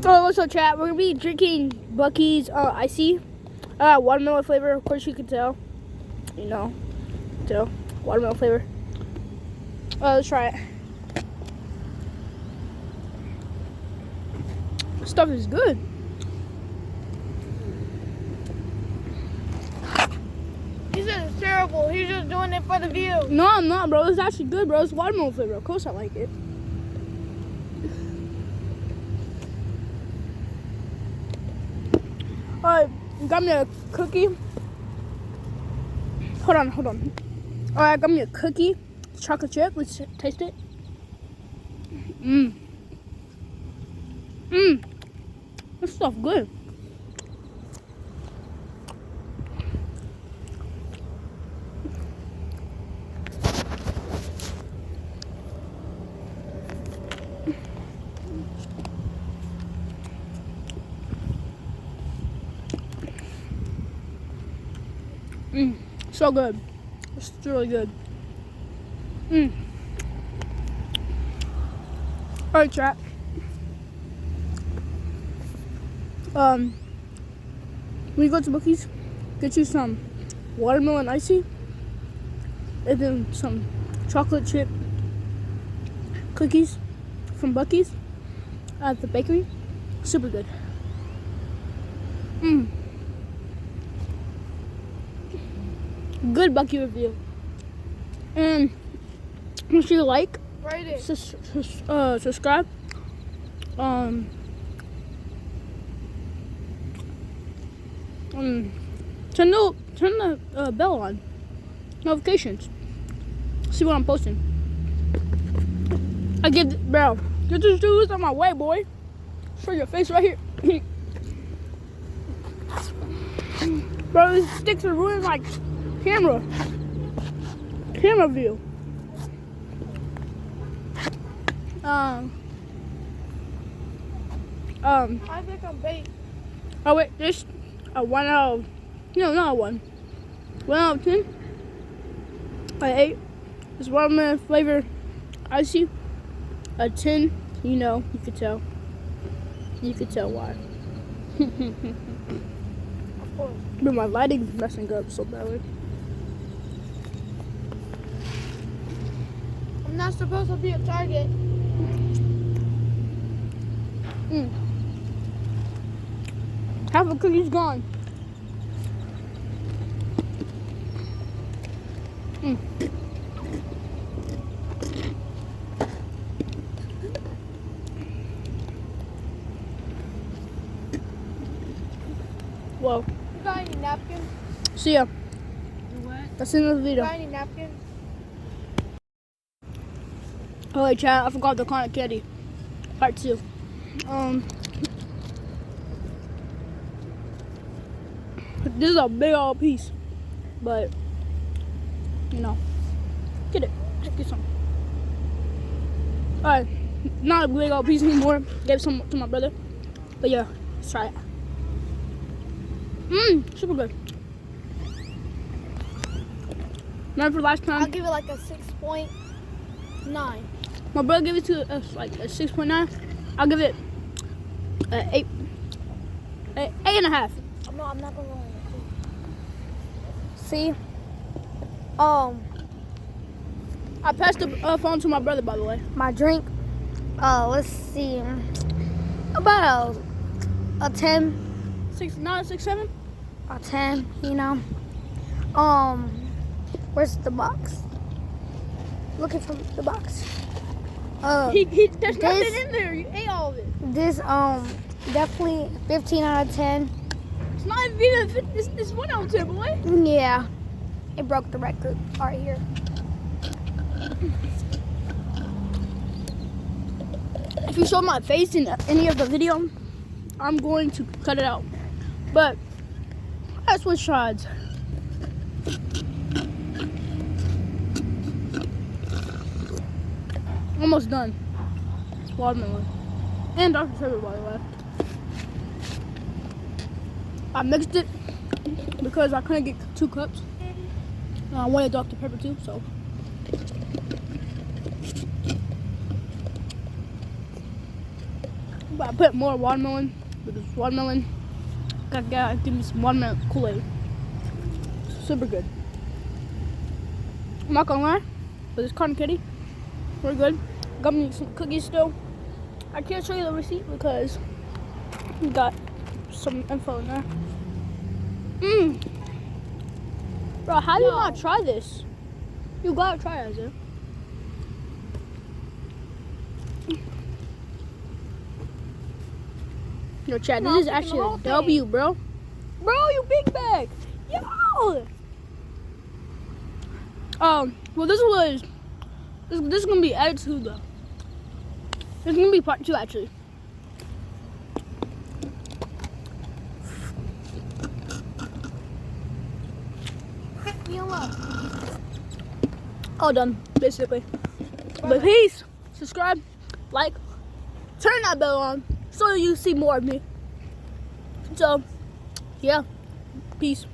Oh, what's up, chat? We're gonna be drinking Buc-ee's icy, watermelon flavor. Of course, you can tell. You know, watermelon flavor. Let's try it. This stuff is good. He said it's terrible. He's just doing it for the view. No, I'm not, bro. It's actually good, bro. It's watermelon flavor. Of course, I like it. Alright, got me a cookie. Hold on. Alright, got me a cookie, chocolate chip. Let's taste it. This stuff good. So good. It's really good. Alright, chat. When you go to Buc-ee's, get you some watermelon icy and then some chocolate chip cookies from Buc-ee's at the bakery. Super good. Good Buc-ee review. And make sure you like, Rate it. subscribe. Turn the bell on. Notifications. See what I'm posting. Bro, get these dudes on my way, boy. Show your face right here. Bro, these sticks are ruining my camera view. I think I'm baked. Oh wait, this a 1 out of, no, not a 1. 1 out of 10. I 8. This watermelon flavor icy. A 10. You know, you could tell. You could tell why. Of course. But my lighting's messing up so badly. I'm not supposed to be a target. Half the cookie's gone. Whoa. You got any napkins? See ya. What? That's the end of the You video. got any napkins? Oh wait, chat, I forgot the cotton candy. Part 2. This is a big old piece, but you know, get it, get some. Alright, not a big old piece anymore. Gave some to my brother, but yeah, let's try it. Super good. Remember last time? I'll give it like a 6.9. My brother gave it to us like a 6.9. I'll give it an 8. 8.5. I'm not gonna lie. See? I passed the phone to my brother, by the way. my drink. Let's see. About a 10. 6, not a 6, 7. A 10, you know. Where's the box? Looking for the box. There's nothing in there. You ate all of it. This definitely 15 out of 10. It's not even. It's 1 out of 10, boy. Yeah, it broke the record right here. If you show my face in any of the video, I'm going to cut it out. But let's switch sides. Almost done. It's watermelon. And Dr. Pepper, by the way. I mixed it because I couldn't get 2 cups. And I wanted Dr. Pepper too, so. But I put more watermelon because watermelon. Gotta give me some watermelon Kool-Aid. Super good. I'm not gonna lie, but this cotton candy, we're good. Got me some cookies still. I can't show you the receipt because we got some info in there. Bro, how do you not try this? You gotta try it, Isaiah. Yo, Chad, this is actually a W, bro. Bro, you big bag. Yo! Well, this is gonna be added to though. This is gonna be part 2 actually. All done, basically. But please subscribe, like, turn that bell on so you see more of me. So, yeah, peace.